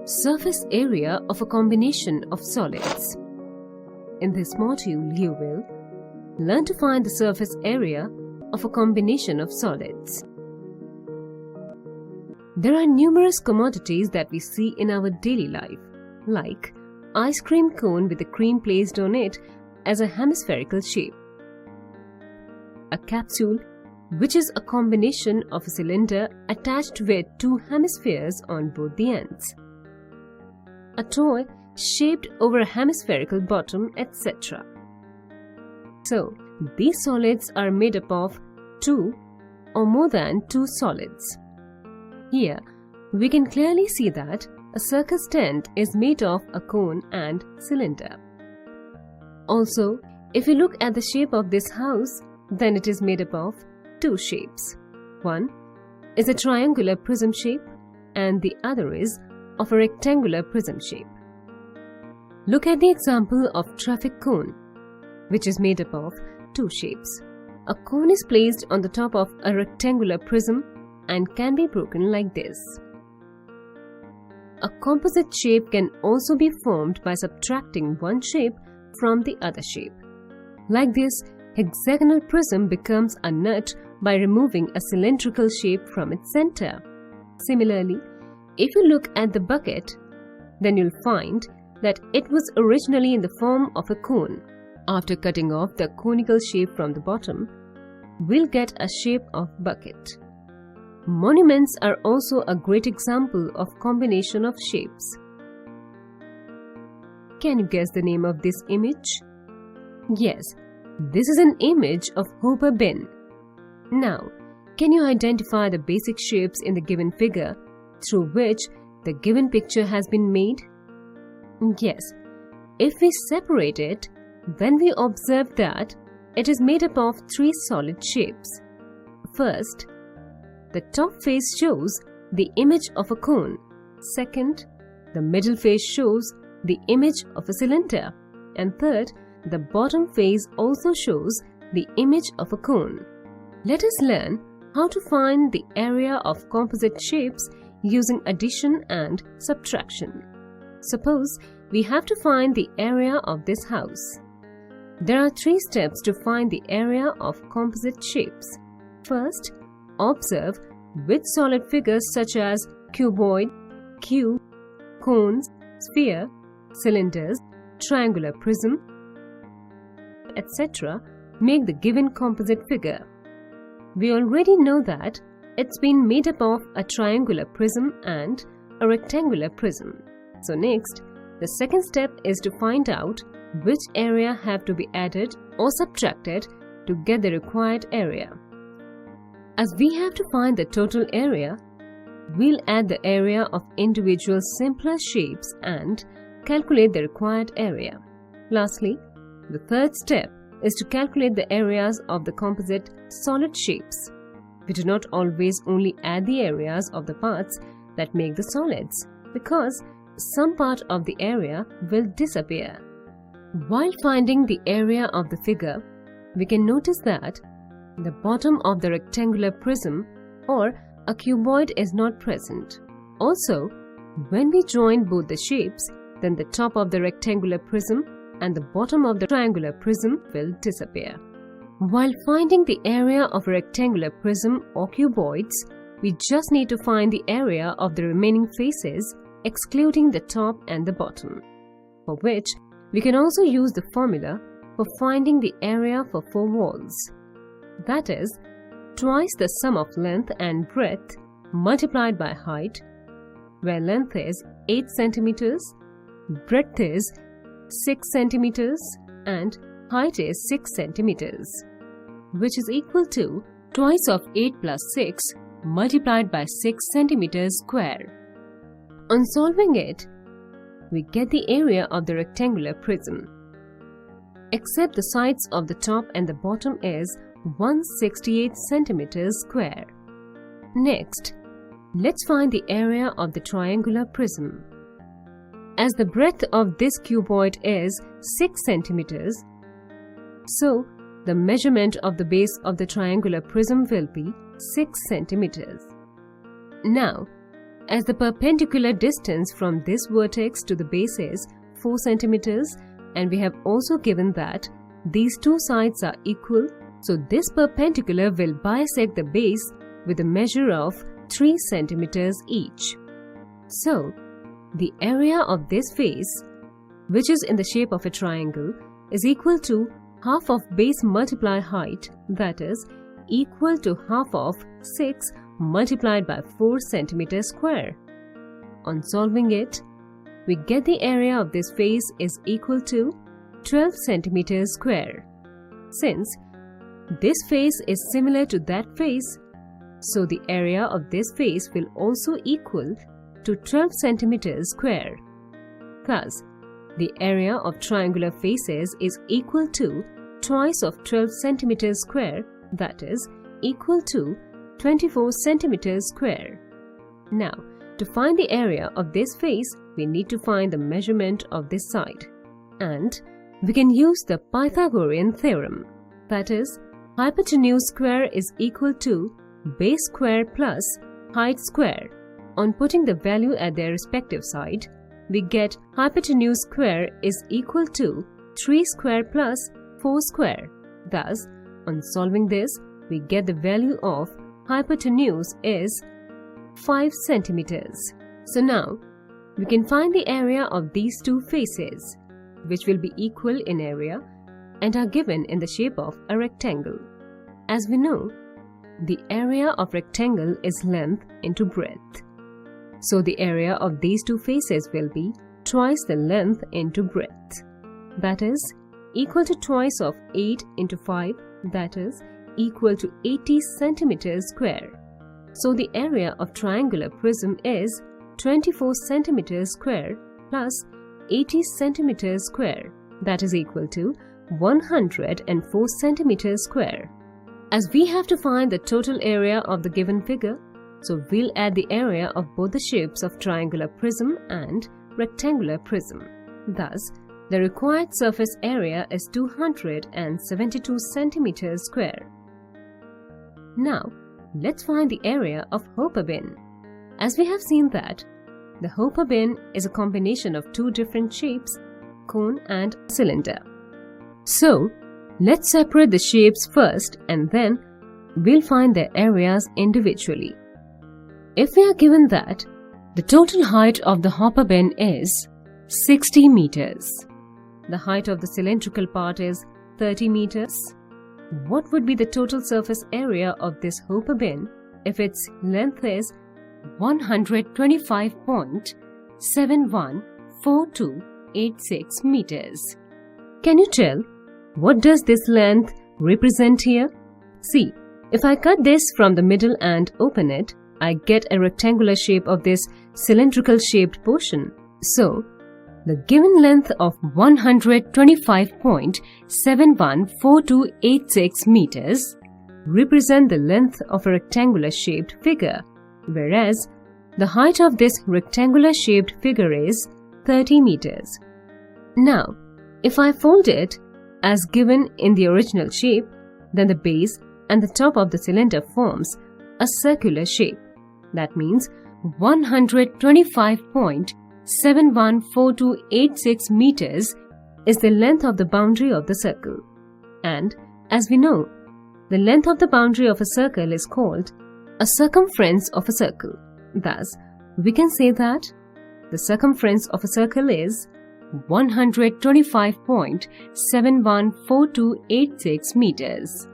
Surface area of a combination of solids. In this module, you will learn to find the surface area of a combination of solids. There are numerous commodities that we see in our daily life, like ice cream cone with the cream placed on it as a hemispherical shape, a capsule which is a combination of a cylinder attached with two hemispheres on both the ends, a toy shaped over a hemispherical bottom, etc. So, these solids are made up of two or more than two solids. Here, we can clearly see that a circus tent is made of a cone and cylinder. Also, if you look at the shape of this house, then it is made up of two shapes. One is a triangular prism shape and the other is of a rectangular prism shape. Look at the example of traffic cone, which is made up of two shapes. A cone is placed on the top of a rectangular prism and can be broken like this. A composite shape can also be formed by subtracting one shape from the other shape. Like this, hexagonal prism becomes a nut by removing a cylindrical shape from its center. Similarly, if you look at the bucket, then you'll find that it was originally in the form of a cone. After cutting off the conical shape from the bottom, we'll get a shape of bucket. Monuments are also a great example of combination of shapes. Can you guess the name of this image? Yes, this is an image of Hooper bin. Now, can you identify the basic shapes in the given figure through which the given picture has been made? Yes, if we separate it, then we observe that it is made up of three solid shapes. First, the top face shows the image of a cone. Second, the middle face shows the image of a cylinder. And third, the bottom face also shows the image of a cone. Let us learn how to find the area of composite shapes using addition and subtraction. Suppose we have to find the area of this house. There are three steps to find the area of composite shapes. First, observe which solid figures such as cuboid, cube, cones, sphere, cylinders, triangular prism, etc. make the given composite figure. We already know that it's been made up of a triangular prism and a rectangular prism. So next, the second step is to find out which area have to be added or subtracted to get the required area. As we have to find the total area, we'll add the area of individual simpler shapes and calculate the required area. Lastly, the third step is to calculate the areas of the composite solid shapes. We do not always only add the areas of the parts that make the solids, because some part of the area will disappear. While finding the area of the figure, we can notice that the bottom of the rectangular prism or a cuboid is not present. Also, when we join both the shapes, then the top of the rectangular prism and the bottom of the triangular prism will disappear. While finding the area of a rectangular prism or cuboids, we just need to find the area of the remaining faces, excluding the top and the bottom, for which we can also use the formula for finding the area for four walls. That is, twice the sum of length and breadth multiplied by height, where length is 8 cm, breadth is 6 cm and height is 6 cm, which is equal to twice of 8 plus 6 multiplied by 6 cm square. On solving it, we get the area of the rectangular prism. Except the sides of the top and the bottom is 168 cm square. Next, let's find the area of the triangular prism. As the breadth of this cuboid is 6 cm, so the measurement of the base of the triangular prism will be 6 cm. Now, as the perpendicular distance from this vertex to the base is 4 cm, and we have also given that these two sides are equal, so this perpendicular will bisect the base with a measure of 3 cm each. So, the area of this face, which is in the shape of a triangle, is equal to half of base multiplied height, that is, equal to half of 6 multiplied by 4 cm square. On solving it, we get the area of this face is equal to 12 cm square. Since this face is similar to that face, so the area of this face will also equal to 12 cm square. Thus, the area of triangular faces is equal to twice of 12 cm square, that is, equal to 24 cm square. Now, to find the area of this face, we need to find the measurement of this side. And we can use the Pythagorean theorem. That is, hypotenuse square is equal to base square plus height square. On putting the value at their respective side, we get hypotenuse square is equal to 3 square plus 4 square. Thus, on solving this, we get the value of hypotenuse is 5 centimeters. So now, we can find the area of these two faces, which will be equal in area and are given in the shape of a rectangle. As we know, the area of rectangle is length into breadth. So the area of these two faces will be twice the length into breadth. That is, equal to twice of 8 into 5, that is, equal to 80 centimeters square. So the area of triangular prism is 24 centimeters square plus 80 centimeters square, that is equal to 104 centimeters square. As we have to find the total area of the given figure, so we'll add the area of both the shapes of triangular prism and rectangular prism. Thus, the required surface area is 272 centimeters square. Now, let's find the area of Hopper bin. As we have seen that, the Hopper bin is a combination of two different shapes, cone and cylinder. So, let's separate the shapes first and then we'll find their areas individually. If we are given that the total height of the Hopper bin is 60 meters, the height of the cylindrical part is 30 meters, what would be the total surface area of this Hopper bin if its length is 125.714286 meters? Can you tell what does this length represent here? See, if I cut this from the middle and open it, I get a rectangular shape of this cylindrical shaped portion. So, the given length of 125.714286 meters represent the length of a rectangular shaped figure, whereas the height of this rectangular shaped figure is 30 meters. Now, if I fold it as given in the original shape, then the base and the top of the cylinder forms a circular shape. That means 125.714286 meters is the length of the boundary of the circle. And as we know, the length of the boundary of a circle is called a circumference of a circle. Thus, we can say that the circumference of a circle is 125.714286 meters.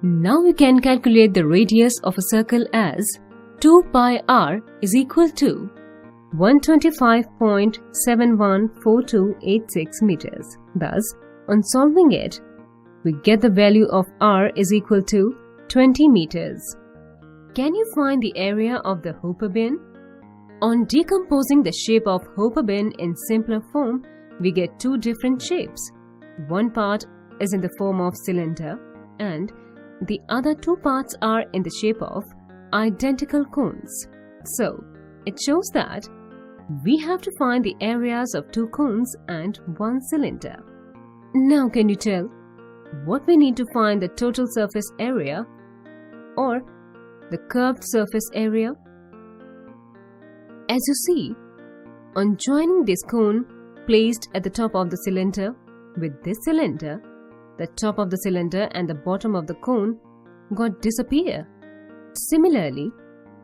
Now we can calculate the radius of a circle as 2 pi r is equal to 125.714286 meters. Thus, on solving it, we get the value of r is equal to 20 meters. Can you find the area of the Hopper bin? On decomposing the shape of Hopper bin in simpler form, we get two different shapes. One part is in the form of cylinder and the other two parts are in the shape of identical cones. So, it shows that we have to find the areas of two cones and one cylinder. Now can you tell what we need to find the total surface area or the curved surface area? As you see, on joining this cone placed at the top of the cylinder with this cylinder, the top of the cylinder and the bottom of the cone got disappear. Similarly,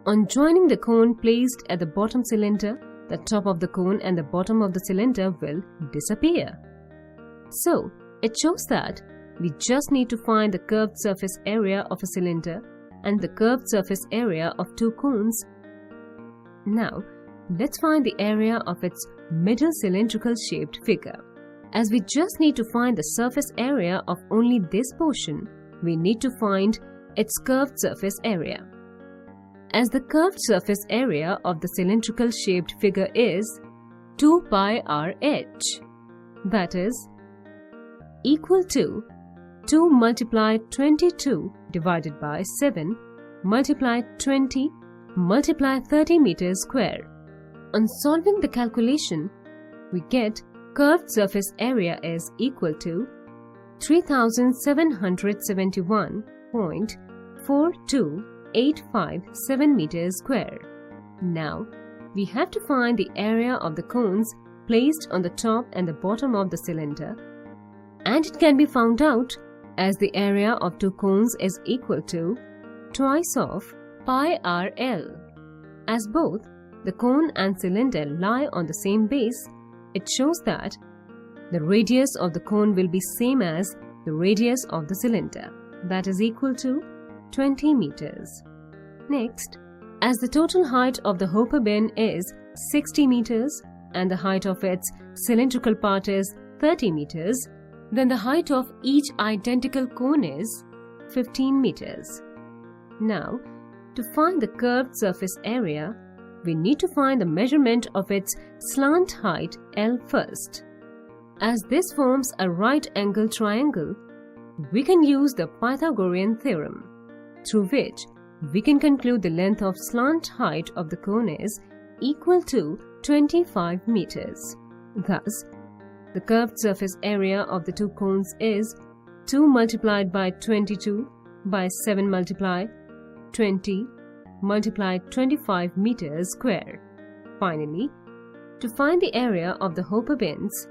on joining the cone placed at the bottom cylinder, the top of the cone and the bottom of the cylinder will disappear. So, it shows that we just need to find the curved surface area of a cylinder and the curved surface area of two cones. Now, let's find the area of its middle cylindrical shaped figure. As we just need to find the surface area of only this portion, we need to find its curved surface area. As the curved surface area of the cylindrical shaped figure is 2 pi RH, that is equal to 2 multiplied 22 divided by 7 multiplied 20 multiplied 30 meters square. On solving the calculation, we get curved surface area is equal to 3771.42857 meters square. Now, we have to find the area of the cones placed on the top and the bottom of the cylinder, and it can be found out as the area of two cones is equal to twice of pi RL. As both the cone and cylinder lie on the same base, it shows that the radius of the cone will be same as the radius of the cylinder, that is equal to 20 meters. Next, as the total height of the hopper bin is 60 meters and the height of its cylindrical part is 30 meters, then the height of each identical cone is 15 meters. Now, to find the curved surface area, we need to find the measurement of its slant height L first. As this forms a right-angle triangle, we can use the Pythagorean theorem, through which we can conclude the length of slant height of the cone is equal to 25 meters. Thus, the curved surface area of the two cones is 2 multiplied by 22 by 7 multiplied 20 multiplied 25 meters square. Finally, to find the area of the hopper bins,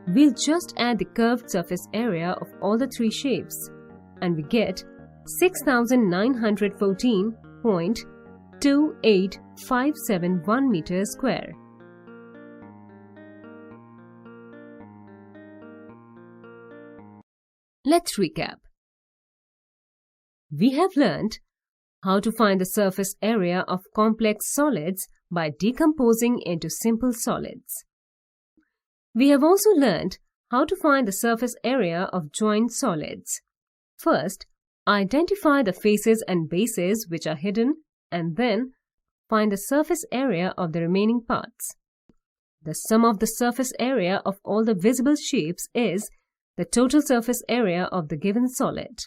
we'll just add the curved surface area of all the three shapes, and we get 6,914.28571 meters square. Let's recap. We have learned how to find the surface area of complex solids by decomposing into simple solids. We have also learned how to find the surface area of joint solids. First, identify the faces and bases which are hidden, and then find the surface area of the remaining parts. The sum of the surface area of all the visible shapes is the total surface area of the given solid.